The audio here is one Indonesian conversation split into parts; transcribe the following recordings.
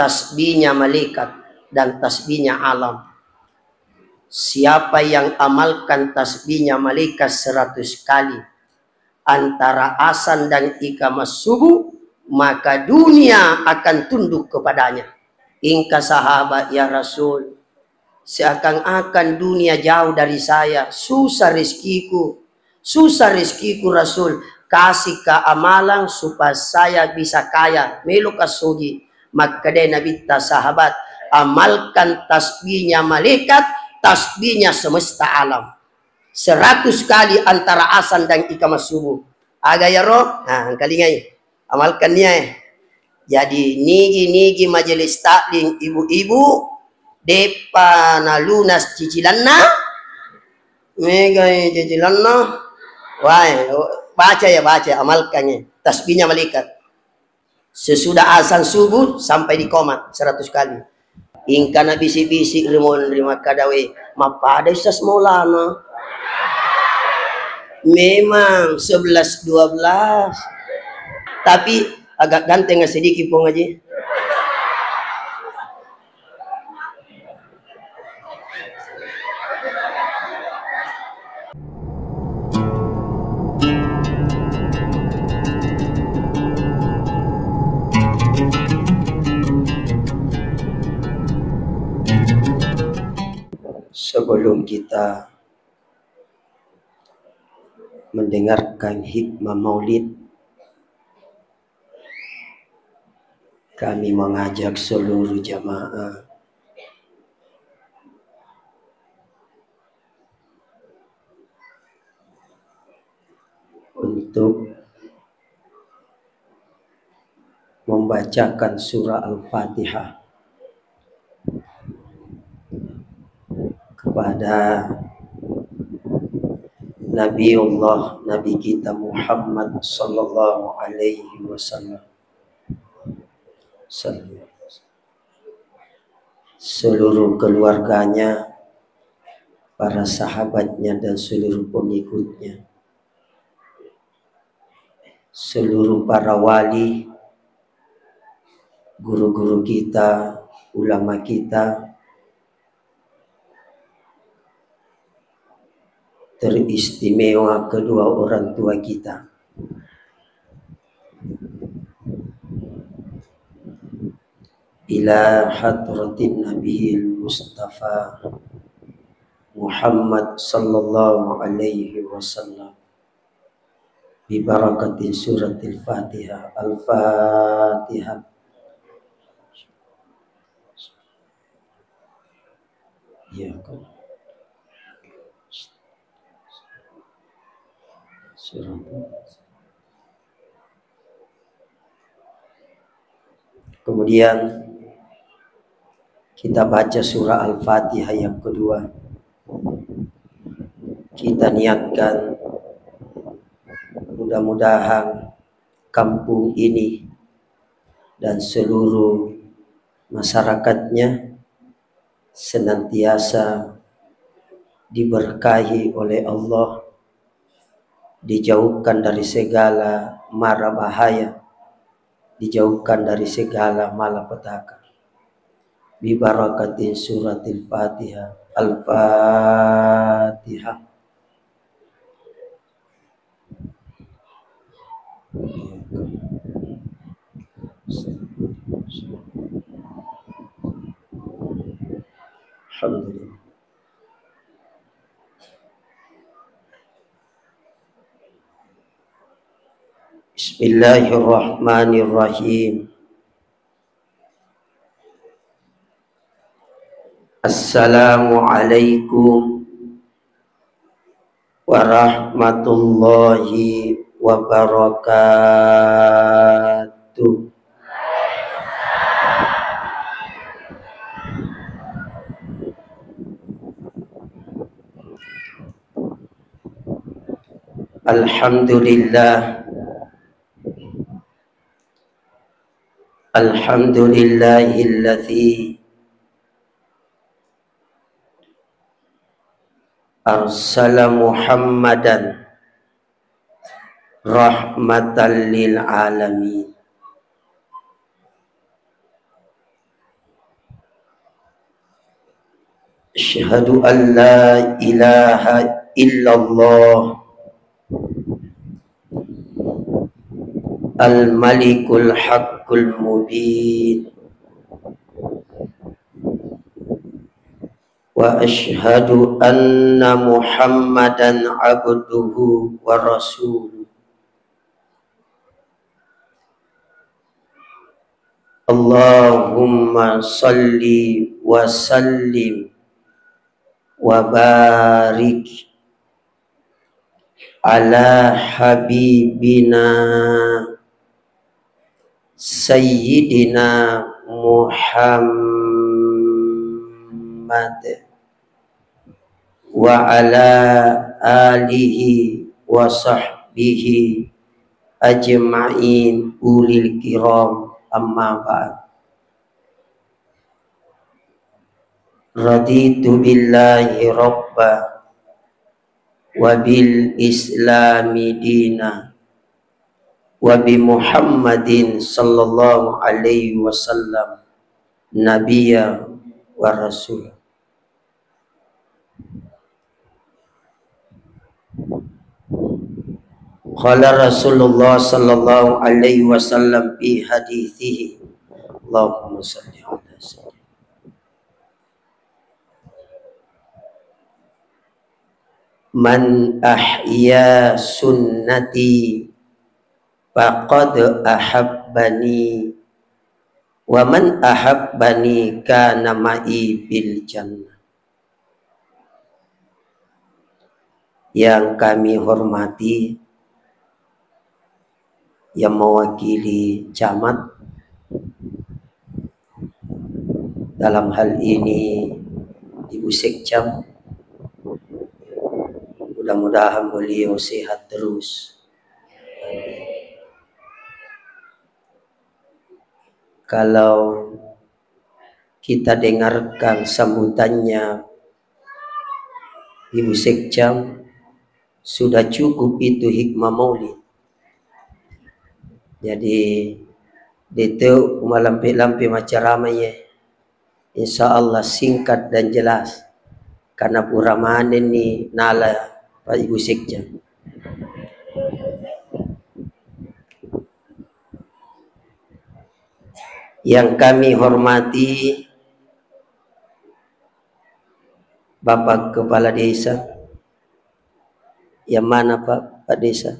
tasbihnya malaikat dan tasbihnya alam. Siapa yang amalkan tasbihnya malaikat 100 kali antara azan dan iqamah subuh, maka dunia akan tunduk kepadanya. Ingka sahabat, ya Rasul, seakan-akan dunia jauh dari saya, susah rezekiku Rasul, kasih keamalan supaya saya bisa kaya, melu kasugi. Maka dia Nabi sahabat, amalkan tasbihnya malaikat, tasbihnya semesta alam 100 kali antara azan dan iqamah subuh. Aga ya roh, nah kalingai amalkan niya. Jadi nigi majelis taklim ibu-ibu depa na lunas cicilanna mega cicilanna. Wah, baca amalkannya tasbihnya malaikat sesudah azan subuh sampai di komat 100 kali. Ingkana bisi-bisi rimon rima kadawe mapada Ustaz Maulana. Memang 11-12, tapi agak ganteng sedikit pun aja. Sebelum kita mendengarkan hikmah maulid, kami mengajak seluruh jamaah untuk membacakan surah Al-Fatihah kepada Nabi kita Muhammad sallallahu alaihi wasallam. Seluruh keluarganya, para sahabatnya dan seluruh pengikutnya, seluruh para wali, guru-guru kita, ulama kita, teristimewa kedua orang tua kita. Ila hadratin Nabiyil Mustafa Muhammad sallallahu alaihi wasallam bi barakatin suratil Fatihah. Al-Fatihah. Ya kan. Kemudian kita baca surah Al-Fatihah yang kedua. Kita niatkan mudah-mudahan kampung ini dan seluruh masyarakatnya senantiasa diberkahi oleh Allah, dijauhkan dari segala mara bahaya, dijauhkan dari segala malapetaka. Bi barakatin suratil Fatihah. Al-Fatihah. Alhamdulillah. Bismillahirrahmanirrahim. Assalamualaikum warahmatullahi wabarakatuh. Alhamdulillah. Alhamdulillahilladzi arsala Muhammadan rahmatan lil alamin. Asyhadu an la ilaha illallah al-malikul haqqul mubin wa asyhadu anna Muhammadan abduhu wa rasuluh. Allahumma salli wa sallim wa barik ala habibina sayyidina Muhammad wa ala alihi wa sahbihi ajma'in ulil kiram, amma ba'd. Raditu billahi rabba wa bil islami dina wa bi Muhammadin sallallahu alaihi wasallam nabiyya wa rasul. Qala Rasulullah sallallahu alaihi wasallam fi hadithihi, Allahumma salli ala sayyidina man ahya sunnati faqad ahabbani wa man ahabbani kana ma'i bil jannah. Yang kami hormati yang mewakili camat dalam hal ini Ibu Sekcam, mudah-mudahan beliau sehat terus. Kalau kita dengarkan sambutannya Ibu Sekcam, sudah cukup itu hikmah maulid. Jadi itu lampi-lampi macam ramai, insya Allah singkat dan jelas, karena puramaan ini nala Pak Ibu Sekcam. Yang kami hormati Bapak Kepala Desa. Yang mana Pak Desa?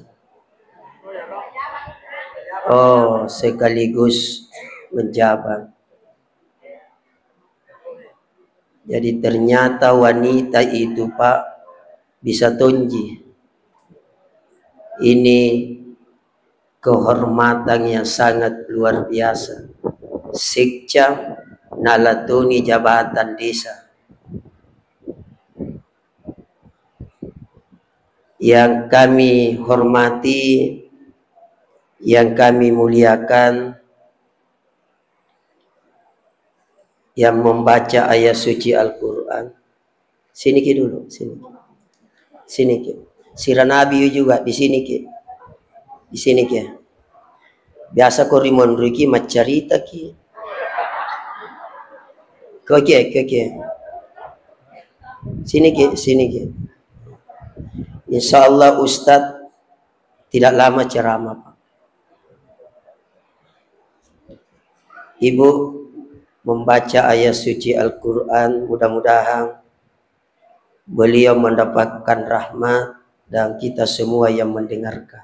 Oh, sekaligus menjabat. Jadi ternyata wanita itu Pak bisa tonji. Ini kehormatan yang sangat luar biasa. Sekcam nalatoni jabatan desa. Yang kami hormati, yang kami muliakan, yang membaca ayat suci Al-Quran. Sini Ki dulu, sini. Sini Ki. Sirah Nabi juga di sini Ki. Di sini Ki. Biasa ko rimon Ki macarita Ki. Oke. Sini Ki. Insya Allah Ustadz tidak lama ceramah Pak. Ibu membaca ayat suci Al-Quran, mudah-mudahan beliau mendapatkan rahmat dan kita semua yang mendengarkan.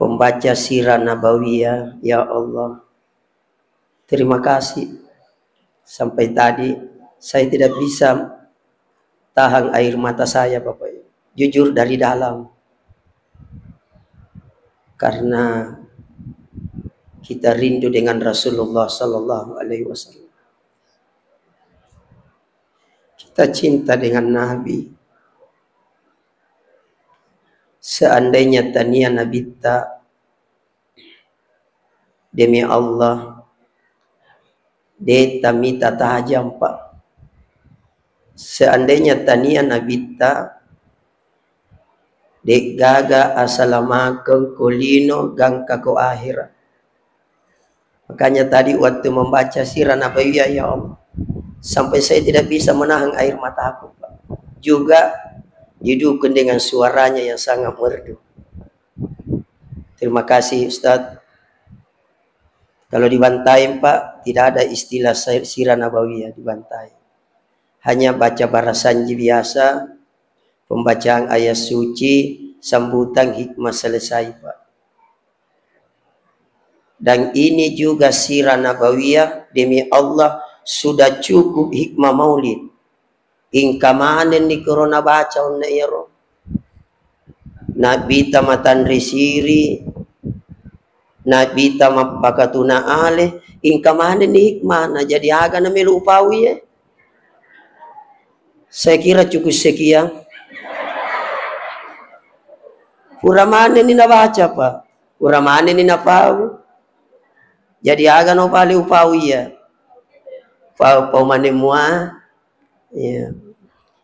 Pembaca sirah Nabawiyah, ya Allah, terima kasih. Sampai tadi saya tidak bisa tahan air mata saya Bapak, jujur dari dalam, karena kita rindu dengan Rasulullah Sallallahu Alaihi Wasallam. Kita cinta dengan Nabi. Seandainya tania Nabi tak, demi Allah, deta mita tajam Pak. Seandainya tania Nabi tak, dek gaga asalamakan kolino gangka ko akhirat. Makanya tadi waktu membaca sirah Nabawiyah, ya Allah, sampai saya tidak bisa menahan air mata aku, Pak. Juga didukung dengan suaranya yang sangat merdu. Terima kasih Ustadz. Kalau dibantai, Pak, tidak ada istilah sirah Nabawiyah dibantai. Hanya baca barasanji biasa, pembacaan ayat suci, sambutan hikmah selesai, Pak. Dan ini juga sirah Nabawiyah, demi Allah sudah cukup hikmah maulid. Ingka manen di corona baca onna iro. Nabi tamatan risiri, Nabi tamat pakatuna ale, ingka manen di hikmah, nah jadi aga na melu upawi ya. Saya kira cukup sekian. Puramane ni nabaca, Pak. Puramane ni napau. Jadi aga no pali upawi ya. Pau mane mua. Ya.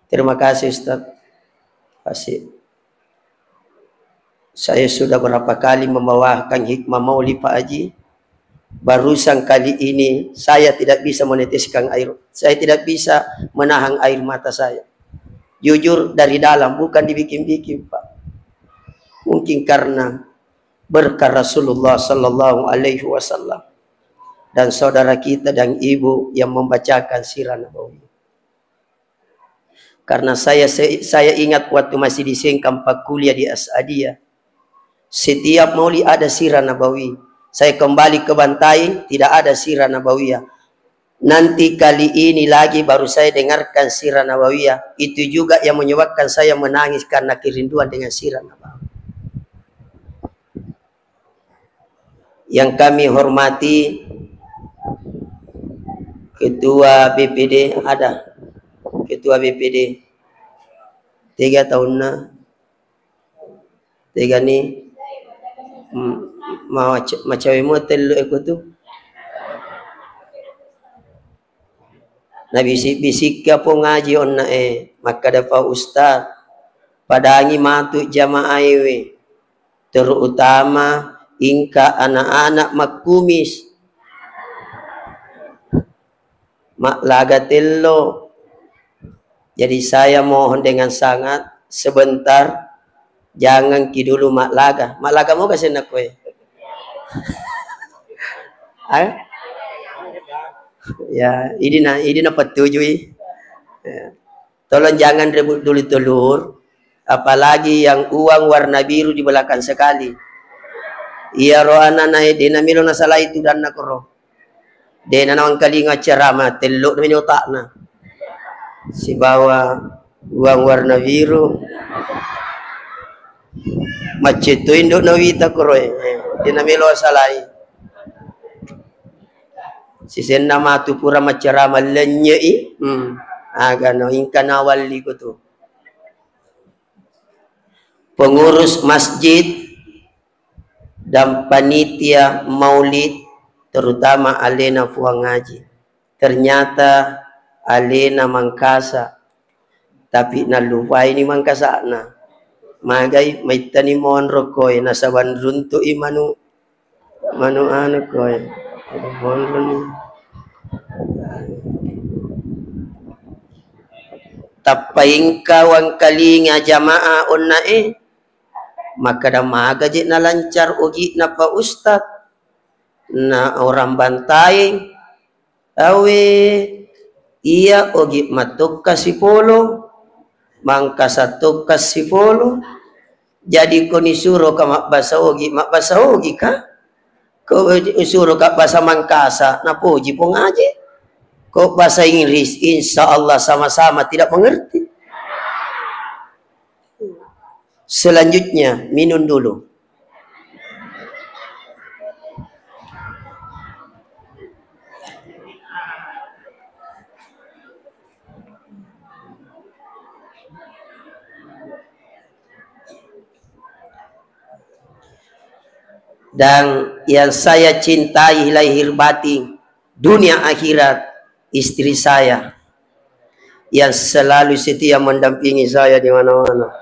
Terima kasih Ustaz. Kasih. Saya sudah berapa kali membawakan hikmah maulid Pak Haji. Barusan kali ini saya tidak bisa meneteskan air. Saya tidak bisa menahan air mata saya. Jujur dari dalam, bukan dibikin-bikin, Pak. Mungkin karena berkah Rasulullah Sallallahu Alaihi Wasallam dan saudara kita dan ibu yang membacakan sirah Nabawiyah. Karena saya ingat waktu masih di Sengkang Pak kuliah di Asadiyah, setiap maulid ada sirah Nabawiyah. Saya kembali ke Bantaing, tidak ada sirah Nabawiyah. Nanti kali ini lagi baru saya dengarkan sirah Nabawiyah. Itu juga yang menyebabkan saya menangis karena kerinduan dengan sirah Nabawiyah. Yang kami hormati Ketua BPD, ada Ketua BPD 3 tahun na 3 ni macam motel aku tu na bisik-bisik ka po ngaji on na maka dapat ustaz padangi matu jamaah ewe terutama ingka anak-anak makumis maklaga tello. Jadi saya mohon dengan sangat sebentar jangan dulu maklaga. Maklaga mo kasi na ko ya, ini na patujui. Ya. Tolong jangan rebut dulu telur, apalagi yang uang warna biru di belakang sekali. Iya roana na dinamilo na salah itu dan na koro. Dena na ang kalinga ceramah teluk na otak na. Si bawa uang warna biru. Macet tu induk na wita koro dinamilo salai. Si senna matu pura macerama lenyei. Agano ingkan awali ko tu. Pengurus masjid dan panitia maulid terutama Alena Fuang Ngaji. Ternyata Alena Mangkasa. Tapi nalupa ini Mangkasa na. Magay may tanimon rokoy nasa bandrunto imanu ano koy. Tapaing kawang kalinga jamaah onna maka damaga je na lancar ugi na pa ustad na orang Bantaing awe iya ugi matuk kasipolo mangkasatuk kasipolo jadi ko nisuro ka makbasa ugi ka ko usuro ka bahasa Mangkasa na puji po ngaji. Kok bahasa Inggris, insya Allah sama-sama tidak mengerti. Selanjutnya, minum dulu. Dan yang saya cintai lahir batin, dunia akhirat, istri saya yang selalu setia mendampingi saya di mana-mana.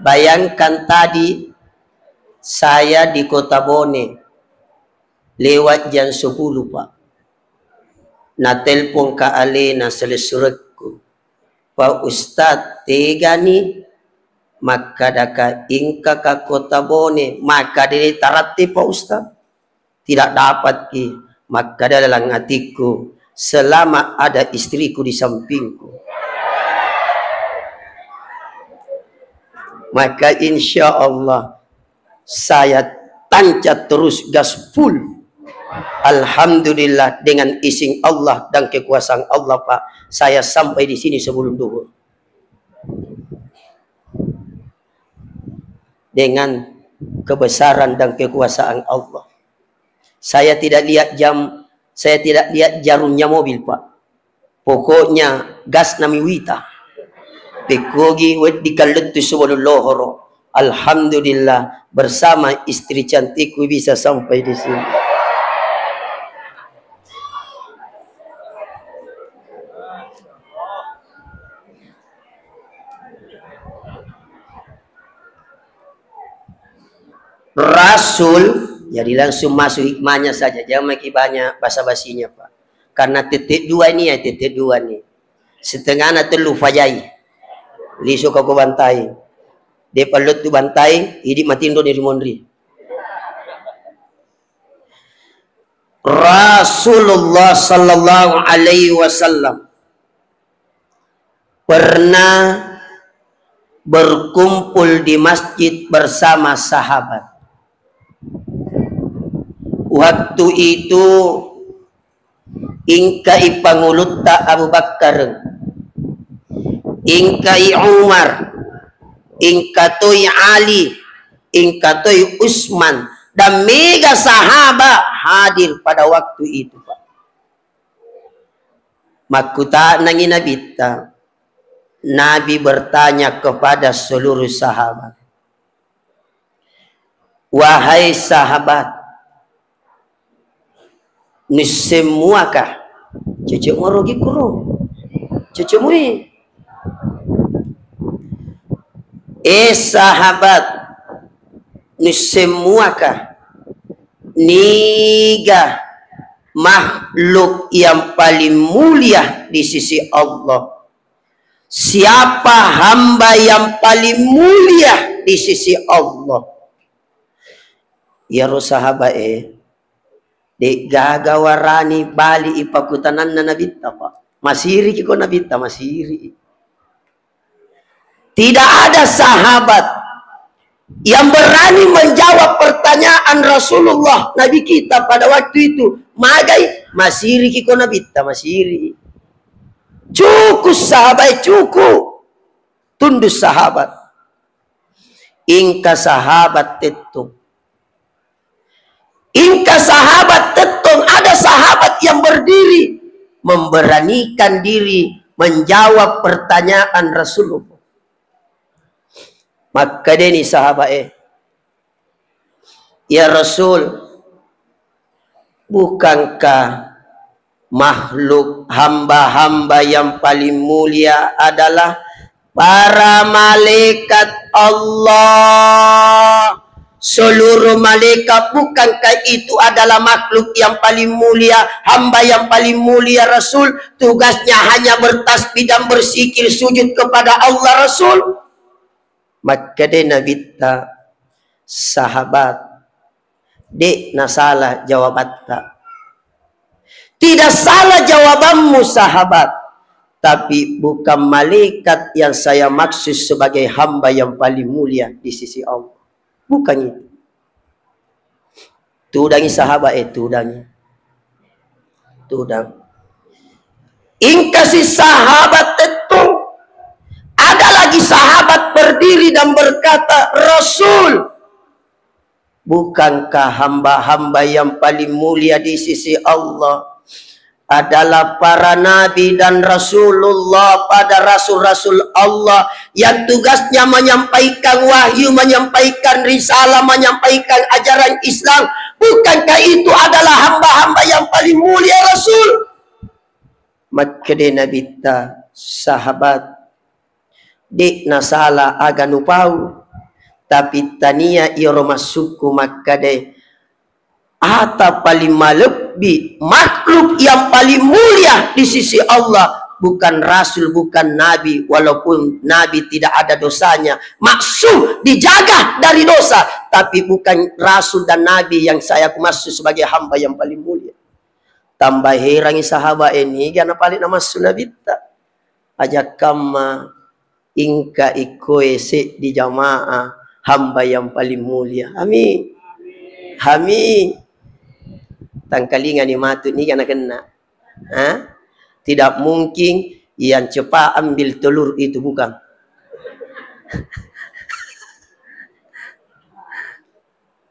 Bayangkan tadi Saya di Kota Bone lewat jam 10 Pak. Na telpon ka ale na selesuratku. Pak Ustad tega ni maka daka ingka ka Kota Bone maka dari tarati Pak Ustad tidak dapat ki maka dalam hatiku selama ada istriku di sampingku maka insya Allah saya tancap terus gas full. Alhamdulillah dengan izin Allah dan kekuasaan Allah Pak, saya sampai di sini sebelum duhur. Dengan kebesaran dan kekuasaan Allah. Saya tidak lihat jam, saya tidak lihat jarumnya mobil Pak. Pokoknya gas nami wita. Pekogi wedi kaletu sebelum lohoro. Alhamdulillah bersama istri cantikku bisa sampai di sini. Rasul, jadi langsung masuk hikmahnya saja, jangan makin banyak basa-basinya Pak. Karena titik dua ini ya titik dua nih. Setengah na telu fajai, liso kau bantai, dia palut tu bantai, hidup matindo dari mondri. Rasulullah sallallahu alaihi wasallam pernah berkumpul di masjid bersama sahabat. Waktu itu ingkai pangulutta Abu Bakar, ingkai Umar, ingkatoi Ali, ingkatoi Utsman dan mega sahabat hadir pada waktu itu Pak. Makuta nangi nabita, Nabi bertanya kepada seluruh sahabat, wahai sahabat, nisemuakah cecek morogi kuro cecek mui sahabat nisemuakah niga makhluk yang paling mulia di sisi Allah, siapa hamba yang paling mulia di sisi Allah? Ya sahabat de gagawarani bali ipakutanan na nabita Pak. Masiri kiko nabita, masiri. Tidak ada sahabat yang berani menjawab pertanyaan Rasulullah Nabi kita pada waktu itu. Magai masiri kiko nabita, masiri. Cukup sahabat, cukup. Tundus sahabat. Ingka sahabat tetung. Ingka sahabat tetong, ada sahabat yang berdiri memberanikan diri menjawab pertanyaan Rasulullah. Maka deni sahabat ya Rasul, bukankah makhluk hamba-hamba yang paling mulia adalah para malaikat Allah? Seluruh malaikat, bukankah itu adalah makhluk yang paling mulia, hamba yang paling mulia Rasul? Tugasnya hanya bertasbih dan berzikir sujud kepada Allah Rasul. Maka dia nabita sahabat, dek na salah jawaban tak. Tidak salah jawabanmu sahabat, tapi bukan malaikat yang saya maksud sebagai hamba yang paling mulia di sisi Allah. Bukan itu. Tudangi sahabat tudangi. Tudang. Ingkasi sahabat itu. Ada lagi sahabat berdiri dan berkata, Rasul, bukankah hamba-hamba yang paling mulia di sisi Allah adalah para nabi dan Rasulullah, pada rasul-rasul Allah yang tugasnya menyampaikan wahyu, menyampaikan risalah, menyampaikan ajaran Islam? Bukankah itu adalah hamba-hamba yang paling mulia Rasul? Maka dia nabita sahabat dik nasala aga nupau, tapi tania iro masukku makade ata paling lebih makhluk yang paling mulia di sisi Allah, bukan rasul, bukan nabi, walaupun nabi tidak ada dosanya, maksud dijaga dari dosa, tapi bukan rasul dan nabi yang saya maksud sebagai hamba yang paling mulia. Tambah herangi sahabat ini karena paling nama sunabita ajak kama ingka ikoe se di jamaah hamba yang paling mulia. Amin. Amin. Tangkalingan ni matut ni kena kena. Tidak mungkin yang cepat ambil telur itu, bukan.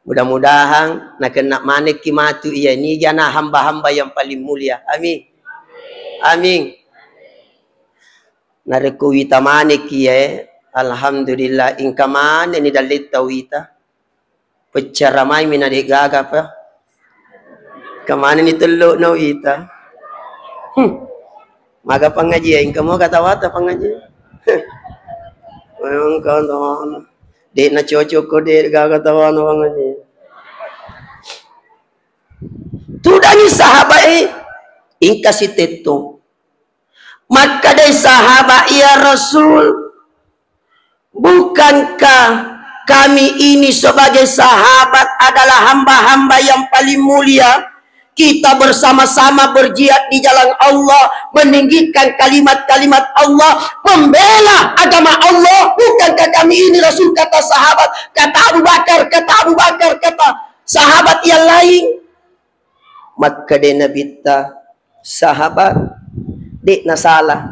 Mudah-mudahan nak kena manik ki matu ia ni jana hamba-hamba yang paling mulia. Amin. Amin. Nareku wita manik ya, alhamdulillah ingka mana ni dalit tawita. Pecaramai mina de gaga pa. Kemana ni teluk no wita. Maga pengaji ingka mau kata wata pengaji. Memang kau tahu. Dek na cocok ko dek gaga tawana pengaji. Tudani sahabat ingka si teto. Maka dari sahabat, ya Rasul, bukankah kami ini sebagai sahabat adalah hamba-hamba yang paling mulia? Kita bersama-sama berjihad di jalan Allah, meninggikan kalimat-kalimat Allah, membela agama Allah. Bukankah kami ini Rasul, kata sahabat, kata Abu Bakar, kata sahabat yang lain. Maka dari Nabi sahabat dek na salah.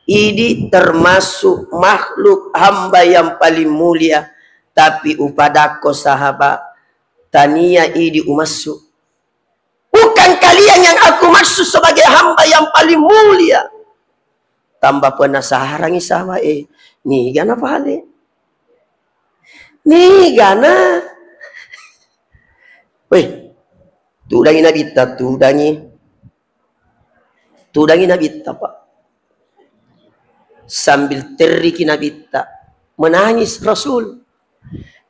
Ini termasuk makhluk hamba yang paling mulia, tapi upadako sahabat tania ini umasuk. Bukan kalian yang aku maksud sebagai hamba yang paling mulia. Tambah penasaran sahabat ni gana pahale. Ni gana. Weh, tudangi Nabi tudangi Nabi Pak. Sambil teriki Nabi menangis Rasul.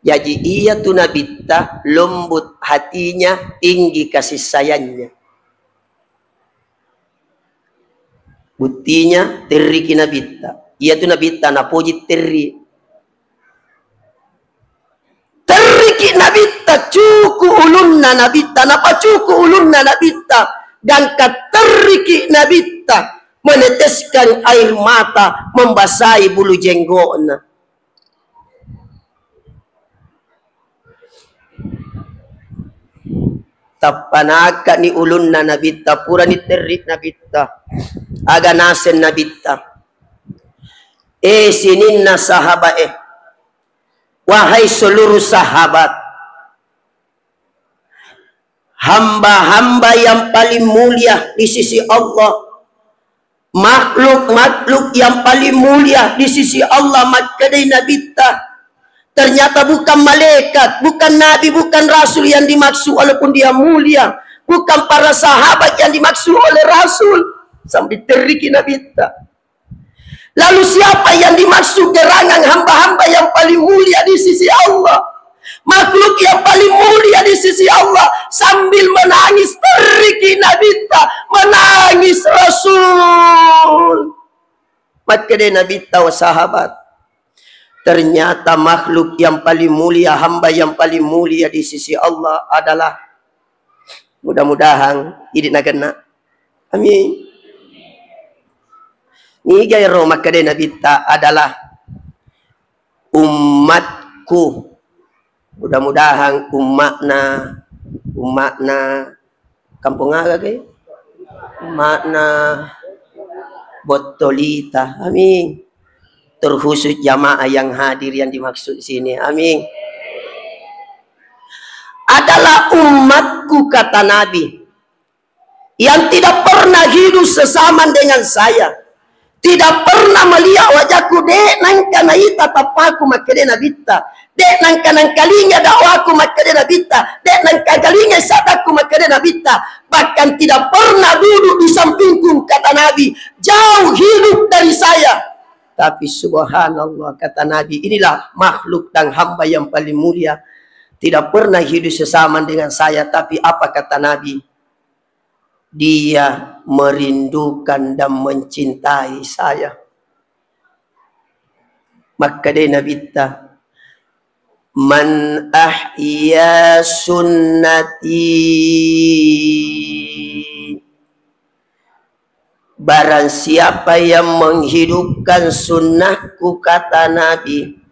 Jadi ia tu Nabi lembut hatinya, tinggi kasih sayangnya. Buktinya teriki Nabi ia tu Nabi napoji teriki Nabi cuku ulunna Nabi napa cuku ulunna Nabi dan kateriki Nabi meneteskan air mata membasahi bulu jenggotnya. Tapanaka ni ulunna Nabi pura ni terik Nabi aga nasen Nabi sininna sahabat wahai seluruh sahabat, hamba-hamba yang paling mulia di sisi Allah, makhluk-makhluk yang paling mulia di sisi Allah. Maka dari Nabi ternyata bukan malaikat, bukan nabi, bukan rasul yang dimaksud walaupun dia mulia, bukan para sahabat yang dimaksud oleh rasul. Sampai teriki Nabi lalu siapa yang dimaksud gerangan hamba-hamba yang paling mulia di sisi Allah, makhluk yang paling mulia di sisi Allah? Sambil menangis teriki Nabi menangis Rasul. Maka dari Nabi sahabat, ternyata makhluk yang paling mulia, hamba yang paling mulia di sisi Allah adalah, mudah-mudahan ini nak. Amin. Ni gaya roh maka dari Nabi adalah umatku. Mudah-mudahan umatna kampung aga ke? Umatna Botolita. Amin. Terkhusus jamaah yang hadir yang dimaksud sini. Amin. Adalah umatku, kata Nabi, yang tidak pernah hidup sesama dengan saya. Tidak pernah melihat wajahku. Dek nangkana ita tapaku makade nabita. Dek nangkana kalinya dakwaku makade nabita. Dek nangkana kalinya sadaku makade nabita. Bahkan tidak pernah duduk di sampingku, kata Nabi. Jauh hidup dari saya. Tapi subhanallah, kata Nabi, inilah makhluk dan hamba yang paling mulia. Tidak pernah hidup sesama dengan saya. Tapi apa kata Nabi? Dia merindukan dan mencintai saya. Maka dia Nabi ta, man ahya sunnati, barang siapa yang menghidupkan sunnahku, kata Nabi,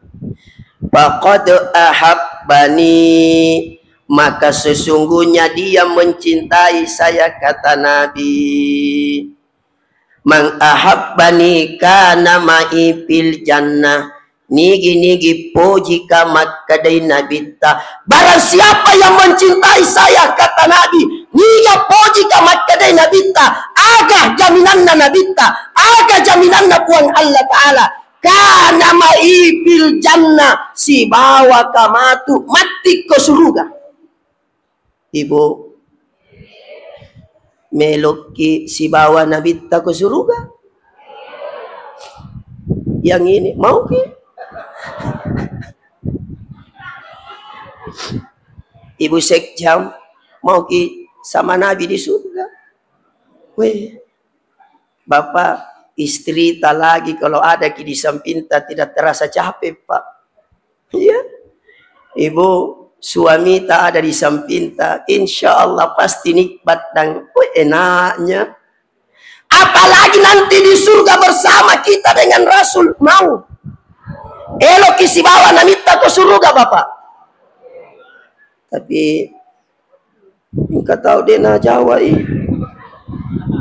faqad ahabbani, maka sesungguhnya dia mencintai saya, kata Nabi. Man ahabbani kana ma'i fil jannah, nigi poji kamat kadai Nabi ta, barang siapa yang mencintai saya, kata Nabi, niga poji kamat kadai Nabi ta, agak jaminanna Nabi ta, agak jaminanna puang Allah Ta'ala, kana ma'i fil jannah, si bawa kamatu mati ke surga. Ibu meloki si bawa Nabi ta ke surga, yang ini mau ki? Ibu sekjam mau ki sama Nabi di surga? Weh, bapak istri tak lagi kalau ada ki di samping tak tidak terasa capek, Pak. Iya. Ibu suami tak ada di samping tak, insya Allah pasti nikmat dan enaknya. Apalagi nanti di surga bersama kita dengan Rasul, mau? Elok isi bawa namita ke surga, Bapak. Tapi engkau tahu dia na Jawa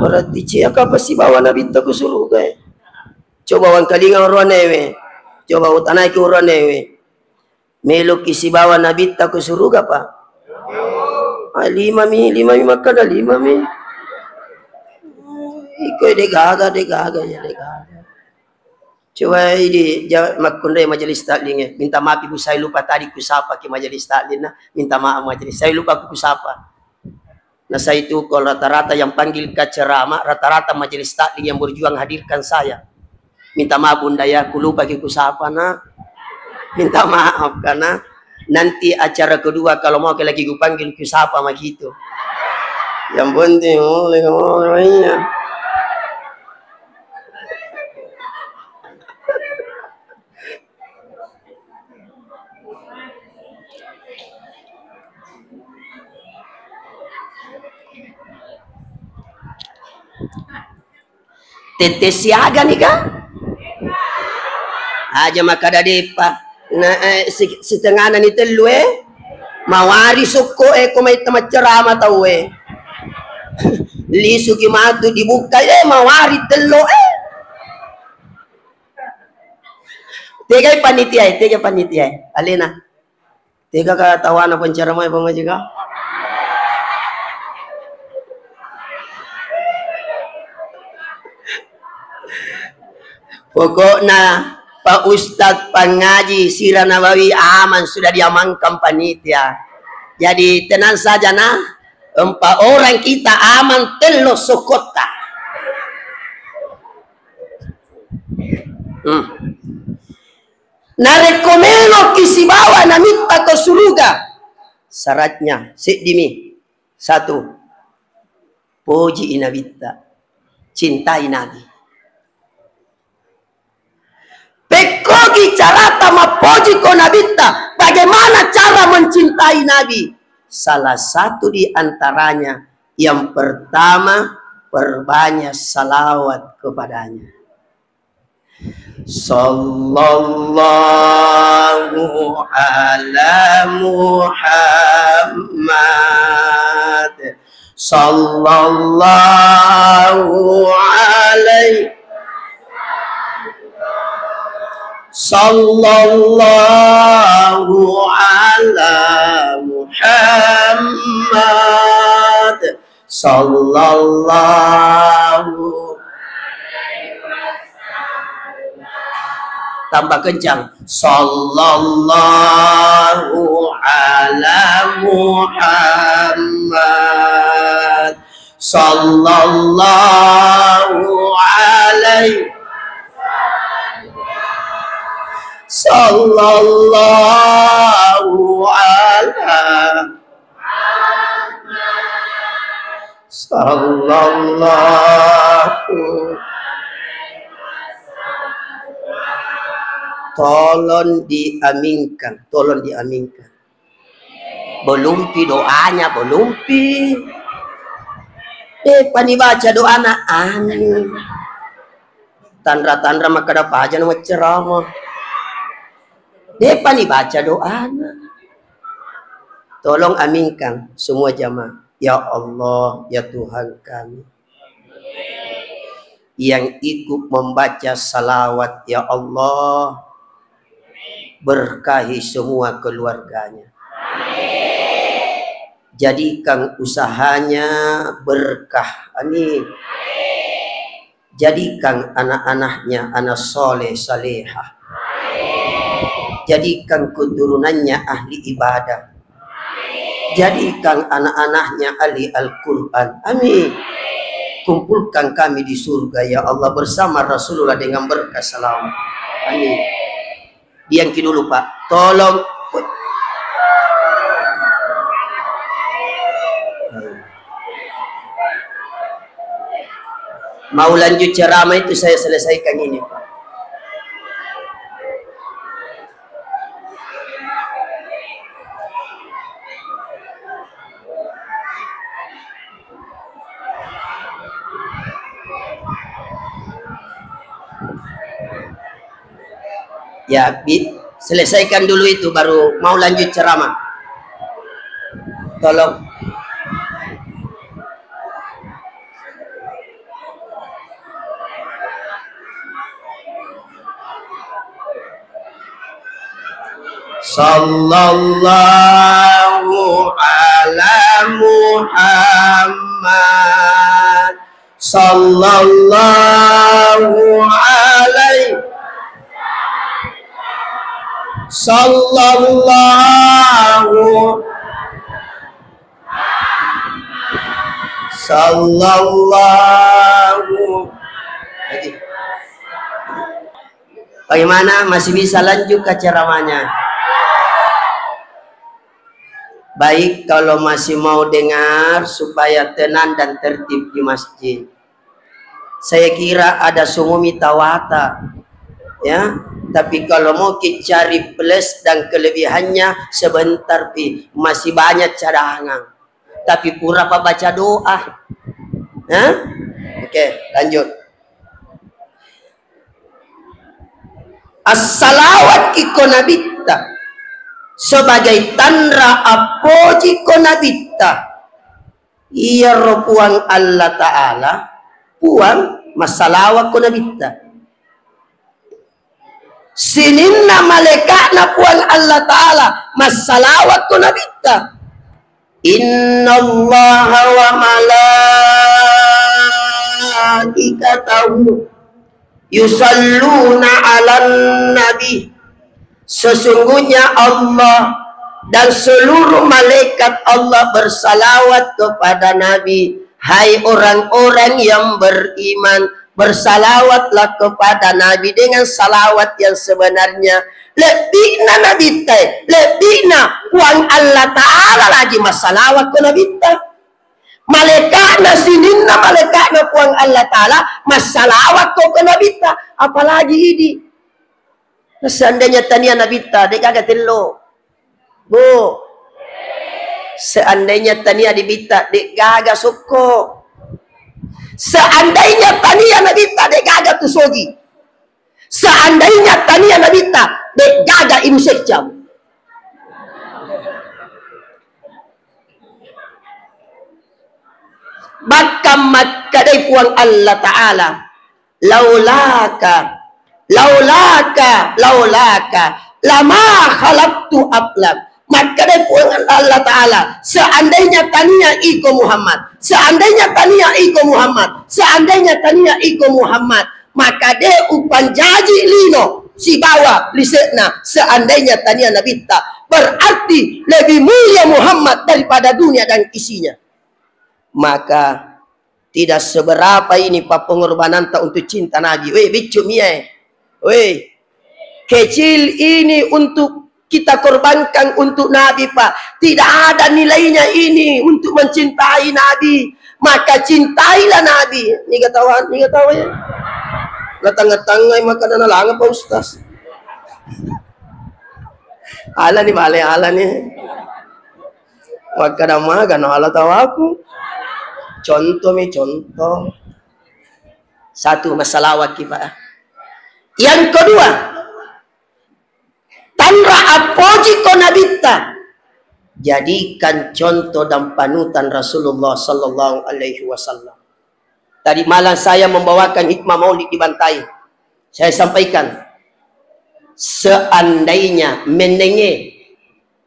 berarti siapa pasti bawa namita ke surga. Coba wan kalinga urane we, coba utanai ke urane we, melok isi bawa namita ke surga, Pak. Lima mi maka ada 5 mi. Iko degaga ya degaga. Coba ini makundai majelis taklim, minta maaf ibu, saya lupa tadi kusapa ke majelis taklim, nah minta maaf majelis, saya lupa kusapa. Nah saya itu kalau rata-rata yang panggil ke ceramah, rata-rata majelis taklim yang berjuang hadirkan saya. Minta maaf bunda ya, aku lupa ke kusapa, nah minta maaf karena nanti acara kedua kalau mau ke lagi gue panggil kusapa mah gitu. Yang penting oleh tetes siaga nih kan? Aja maka ada depa. Nah setengah nani telu mawari soko komai tamat ceramah tau lisu kimatu dibuka mawari telu tega panitia alena tega katawana penceramah bang juga. Pokoknya Pak Ustadz pengaji Sirah Nabawi aman, sudah diamankan panitia. Jadi tenang saja nah, 4 orang kita aman telo sokota. Narekomelo kisi bawa namita ke surga. Syaratnya sidimi 1, puji inabita, cintai Nabi. Pekogi carata mapoji ko nabita, bagaimana cara mencintai Nabi? Salah satu di antaranya, yang pertama, perbanyak salawat kepadanya. Sallallahu ala Muhammad, sallallahu alaihi, sallallahu ala Muhammad, sallallahu, tambah kencang, sallallahu ala Muhammad, sallallahu alaihi. sallallahu ala sallallahu. Tolong diaminkan, tolong diaminkan. Belumpi doanya, belumpi. Pani baca doana, amin. Tandra-tandra maka dapat aja nama ceramah. Pani baca doana. Tolong aminkan semua jamaah. Ya Allah, ya Tuhan kami, yang ikut membaca salawat, ya Allah, berkahi semua keluarganya. Jadikan usahanya berkah. Amin. Jadikan anak-anaknya anak soleh salehah. Jadikan keturunannya ahli ibadah. Jadikan anak-anaknya ahli Al-Quran. Amin. Kumpulkan kami di surga ya Allah bersama Rasulullah dengan berkah salawat. Amin. Yang dulu Pak, tolong. Mau lanjut ceramah itu saya selesaikan ini Pak. Ya, selesaikan dulu itu baru mau lanjut ceramah. Tolong. Sallallahu ala Muhammad. Sallallahu alaihi. Sallallahu Bagaimana? Masih bisa lanjut ke ceramahnya? Baik, kalau masih mau dengar supaya tenang dan tertib di masjid. Saya kira ada sumumi tawata, ya. Tapi kalau mau kita cari plus dan kelebihannya sebentar pi, masih banyak cadangan. Tapi pura apa baca doa. Hah? Oke, lanjut. As-salawat iko nabita sebagai tandra apoji ko nabita. Iya ro puang Allah Ta'ala, puang masalawat ko nabita. Sininna malaikatna puan Allah Ta'ala masalawat ko nabita. Innallaha wa malaikatahu yusalluna 'alan nabi. Sesungguhnya Allah dan seluruh malaikat Allah bersalawat kepada Nabi. Hai orang-orang yang beriman, bersalawatlah kepada Nabi dengan salawat yang sebenarnya. Lebihna Nabi teh, lebihna kuang Allah Ta'ala lagi masalawat ke Nabi teh. Malaikatna sininna malaikatna kuang Allah Ta'ala masalawat ke Nabi teh. Apalagi ini. Seandainya tania Nabi teh, dia kagak telo. Bu. Seandainya tania dibita, dia kagak suko. Seandainya tania nabita dek gaga tusogi. Seandainya tania nabita dek gaga imsek jam. Bakamat kadai puang Allah Ta'ala. Laulaka lama khalaqtu ablam. Maka dari puangan Allah Ta'ala, seandainya tania iko Muhammad, seandainya tania iko Muhammad, seandainya tania iko Muhammad, maka de upan jaji lino si bawa lisekna, seandainya tania nabita, berarti lebih mulia Muhammad daripada dunia dan isinya. Maka tidak seberapa ini pak pengorbanan tak untuk cinta Nabi. Weh bicu mie, weh Kecil ini untuk kita korbankan untuk Nabi, Pak. Tidak ada nilainya ini untuk mencintai Nabi. Maka cintailah Nabi. Ini ketawa ya. Latang-latang ay makanan lang Pak Ustaz. Ala ni bale ala ni. Wag ka naman, gano'n ala tawa ako. Contoh. Satu, masalawat kita. Yang kedua, tanra apoji ko nabita. Jadikan contoh dan panutan Rasulullah sallallahu alaihi wasallam. Tadi malam saya membawakan hikmah maulid di Bantai. Saya sampaikan, seandainya menenge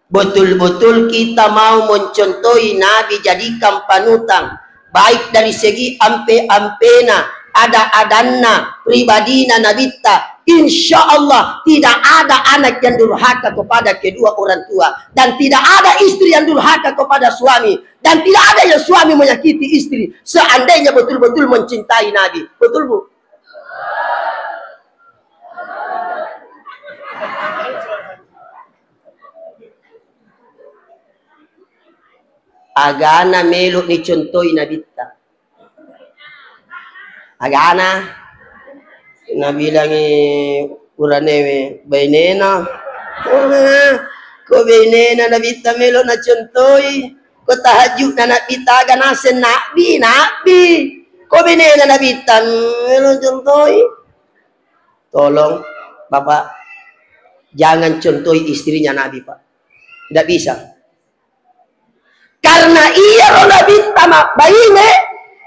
betul-betul kita mau mencontohi Nabi, jadikan panutan, baik dari segi ampe-ampena, ada-adanna, pribadina nabita, insya Allah tidak ada anak yang durhaka kepada kedua orang tua, dan tidak ada istri yang durhaka kepada suami, dan tidak ada yang suami menyakiti istri, seandainya betul-betul mencintai Nabi. Betul, Bu? Agana melok ni contohi nabita. Agana nabilangi urane bainena. Ko bainena nabita melok na contohi. Ko tahajud na nabita agana sen nabi. Ko bainena nabita melok contohi. Tolong Bapak, jangan contohi istrinya Nabi, Pak. Tidak bisa. Karena ia Nabi tamak baine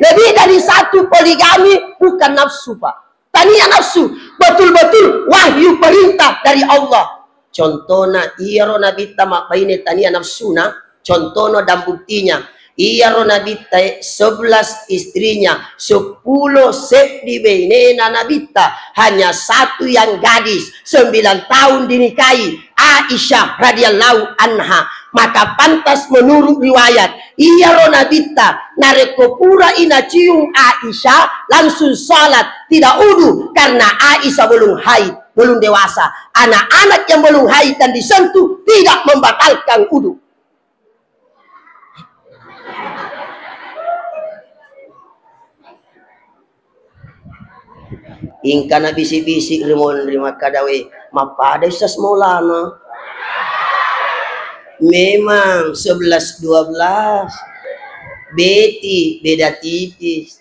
lebih dari satu poligami, bukan nafsu, Pak. Tania nafsu, betul-betul wahyu perintah dari Allah. Contohnya ia Nabi tamak baine tania nafsuna, contohnya dan buktinya. Ia Nabi 11 istrinya, 10 sepdi bainena nabita, hanya satu yang gadis, 9 tahun dinikahi, Aisyah radhiyallahu anha. Maka pantas menurut riwayat, iya nabita nareko pura ina cium Aisyah langsung salat, tidak udu karena Aisyah belum haid, belum dewasa. Anak-anak yang belum haid dan disentuh tidak membatalkan udu. Ingkana bisik-bisik rimon rima kadawe mapada Ustaz Maulana. Memang 11-12 beti beda tipis.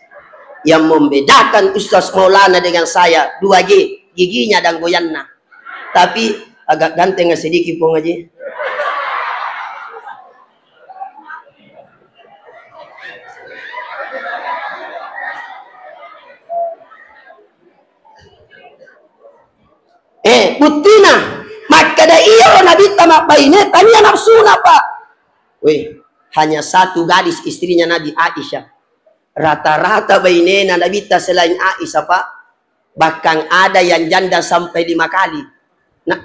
Yang membedakan Ustaz Maulana dengan saya 2G, giginya dan goyanna. Tapi agak ganteng sedikit pun aja. Butina maka da iya Nabi tamak baine tanya nafsuna, Pak. Weh, hanya satu gadis istrinya Nabi, Aisyah. Rata-rata bainena Nabi ta selain Aisyah, Pak. Bahkan ada yang janda sampai 5 kali. Nah,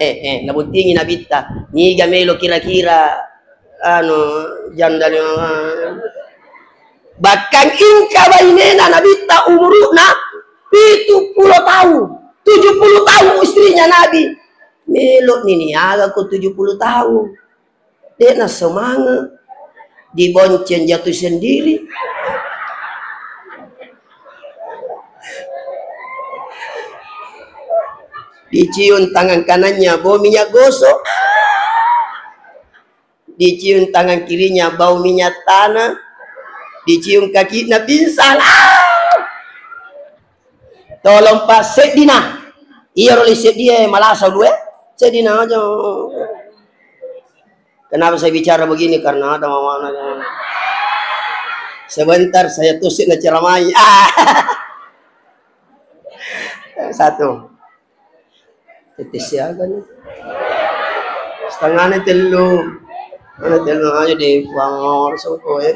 nabutingi Nabi ta. Ni gamelo kira-kira janda 5. Bahkan ingka bainena Nabi ta umurna 70 tahun. 70 tahun istrinya Nabi. Melok nini aga ko 70 tahun. Dia na semangat. Dibonceng jatuh sendiri. Dicium tangan kanannya bau minyak gosok. Dicium tangan kirinya bau minyak tanah. Dicium kakinya pingsan. Tolong Pak sedina. Iya oleh sedia malasa dua. Sedina aja. Kenapa saya bicara begini? Karena ada mama. Sebentar saya tusuk na ceramai. Satu. Tetes siaga nih. Setengahnya telu. Mana telu aja di Bangor sopo ya.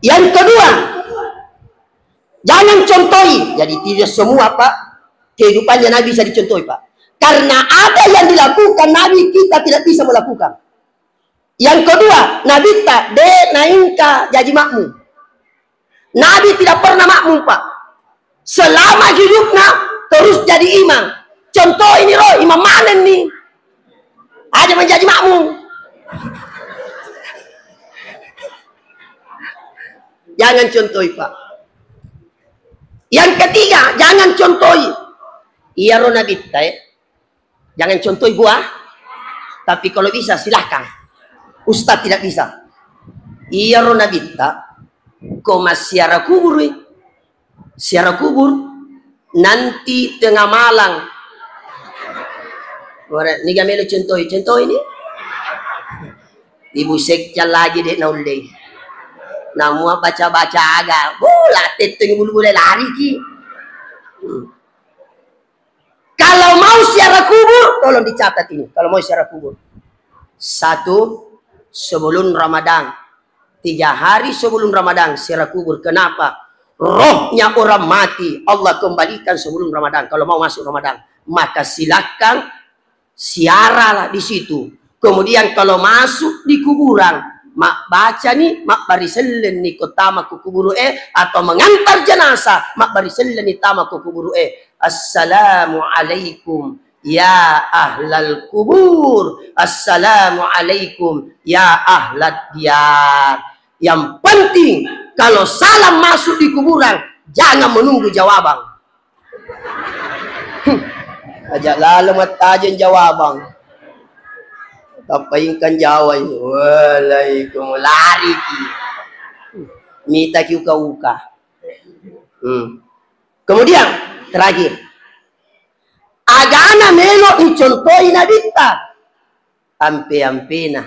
Yang kedua, jangan contohi. Jadi tidak semua, Pak, kehidupannya Nabi bisa dicontohi, Pak. Karena ada yang dilakukan Nabi kita tidak bisa melakukan. Yang kedua, Nabi tak de naingka jadi makmum. Nabi tidak pernah makmum, Pak. Selama hidupnya terus jadi imam. Contoh ini loh, imam manen nih. Ada menjadi makmum. Jangan contohi Pak. Yang ketiga, jangan contohi. Iya Rona Bitta ya. Jangan contohi buah. Tapi kalau bisa silahkan. Ustadz tidak bisa. Iya Rona Bitta. Kau masih siara kubur. Siara kubur. Nanti tengah malang. Ini kami contohi. Contoh ini. Ibu sekja lagi dek naulde. Namua baca-baca agak. Bola teteng bulu-bulu lari ki. Kalau mau siara kubur, tolong dicatat ini. Kalau mau siara kubur. 1, sebelum Ramadan. 3 hari sebelum Ramadan siara kubur. Kenapa? Rohnya orang mati Allah kembalikan sebelum Ramadan. Kalau mau masuk Ramadan, maka silakan siaralah di situ. Kemudian kalau masuk di kuburan, mak baca nih, mak barisellen nih kotama ku kuburu atau mengantar jenazah, mak barisellen nih tama ku kuburu Assalamualaikum ya ahlal kubur. Assalamualaikum ya ahlad diyar. Yang penting kalau salam masuk di kuburan, jangan menunggu jawaban. Ajak lalu matajen jawaban. Tapainkan Jawa ini. Waalaikum lari ki. Mita ki uka-uka. Kemudian terakhir. Agana melok dicontohi nabita. Ampe-ampena.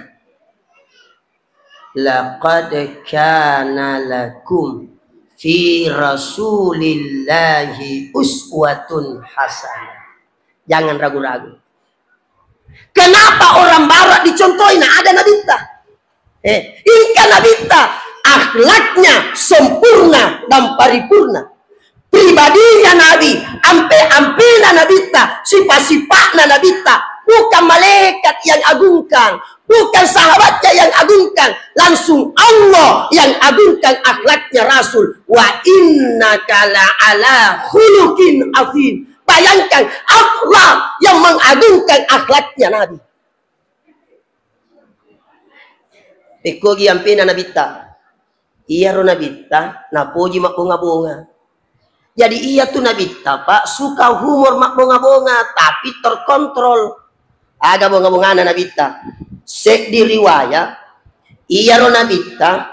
Laqad kana lakum fi rasulillahi uswatun hasanah. Jangan ragu-ragu. Kenapa orang barat dicontohin? Ada nabita. Inka nabita akhlaknya sempurna dan paripurna. Pribadinya Nabi, ampe-ampena nabita, sifat-sifatnya nabita, bukan malaikat yang agungkan, bukan sahabatnya yang agungkan, langsung Allah yang agungkan akhlaknya Rasul. Wa innaka la'ala khuluqin azim. Bayangkan Allah yang mengagungkan akhlaknya Nabi. Pekogi ampena nabita. Iya ro nabita, napoji mak bunga-bunga. Jadi iya tuh nabita Pak, suka humor mak bunga-bunga, tapi terkontrol. Ada bunga-bunga nabita. Sek di riwayat, iya ro nabita,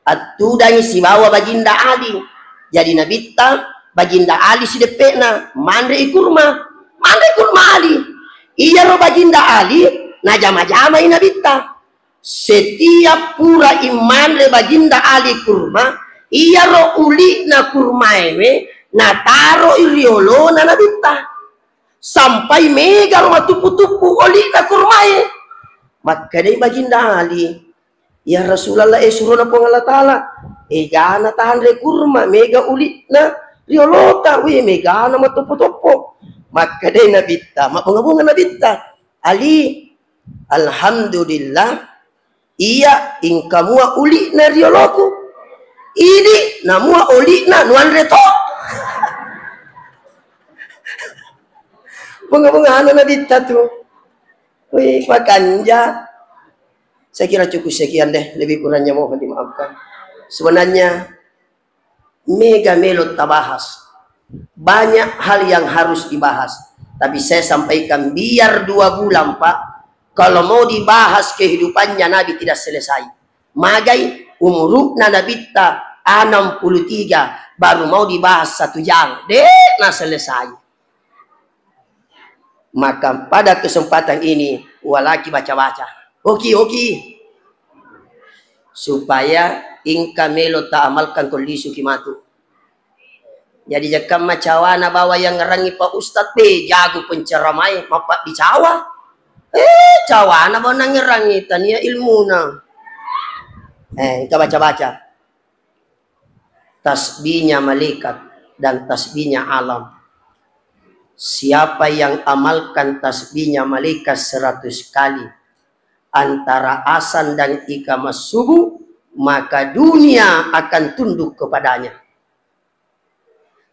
atu dangi si bawa baginda Ali. Jadi nabita, baginda Ali si depekna mandre kurma Ali. Iya ro baginda Ali na jama-jama ina bitta. Setiap pura imandre baginda Ali kurma, iya ro uli na kurma ewe na taro iriolo na nabitta. Sampai mega ro matupu-tupu uli na kurma e. Maka dai baginda Ali, ya Rasulullah suruh na po Allah Ta'ala, gana tahan re kurma mega uli na riolota, mega na matupu-tupu. Maka dai nabita, mapungabunga nabita. Ali, alhamdulillah, iya ingkamua uli na rioloku. Ini namua uli na nuan reto. Bunga-bunga ano nabita tu. Makanja. Saya kira cukup sekian deh, lebih kurangnya mohon dimaafkan. Sebenarnya mega melot tabahas. Banyak hal yang harus dibahas. Tapi saya sampaikan biar 2 bulan Pak. Kalau mau dibahas kehidupannya Nabi tidak selesai. Magai umurukna Nabi ta 63. Baru mau dibahas 1 jam. Dek nah selesai. Maka pada kesempatan ini walaki baca-baca. Oke. Supaya ingka melo tak amalkan kondisi kimatu. Jadi jika macawana bawa yang ngerangi Pak Ustadz jago penceramai mapak di cawa. Cawana bawa ngerangi tania ilmu na. Kita baca-baca. Tasbihnya malaikat dan tasbihnya alam. Siapa yang amalkan tasbihnya malaikat 100 kali antara azan dan iqamah subuh, maka dunia akan tunduk kepadanya.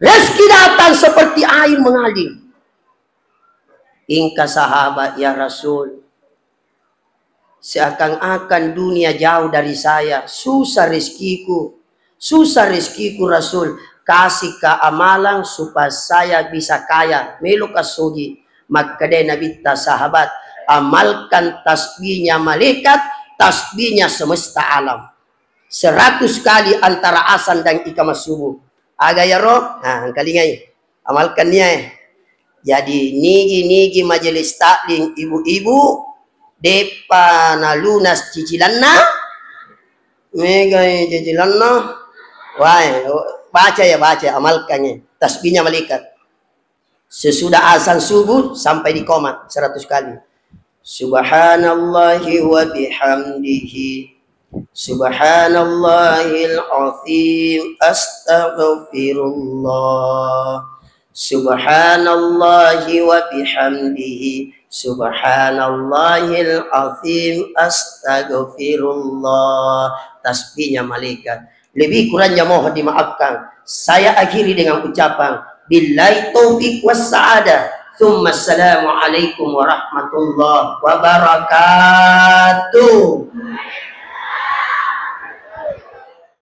Rezeki datang seperti air mengalir. Ingka sahabat ya Rasul, seakan-akan dunia jauh dari saya, susah rezekiku Rasul, kasih keamalan supaya saya bisa kaya, melu kasugi. Maka dia Nabi sahabat, amalkan tasbihnya malaikat, tasbihnya semesta alam. 100 kali antara asan dan iqamah subuh. Aga ya roh, nah kalingai amalkan niya. Jadi nigi majelis taklim ibu-ibu depa na lunas cicilan na mega cicilan na wah baca amalkannya tasbihnya malaikat sesudah azan subuh sampai di qomat 100 kali. Subhanallahi wa bihamdihi subhanallahil azim astaghfirullah subhanallahi wa bihamdihi subhanallahil azim astaghfirullah. Tasbihnya malaikat. Lebih kurangnya mohon dimaafkan. Saya akhiri dengan ucapan billahi taufiq was sa'adah. Tsumma assalamu alaikum warahmatullahi wabarakatuh.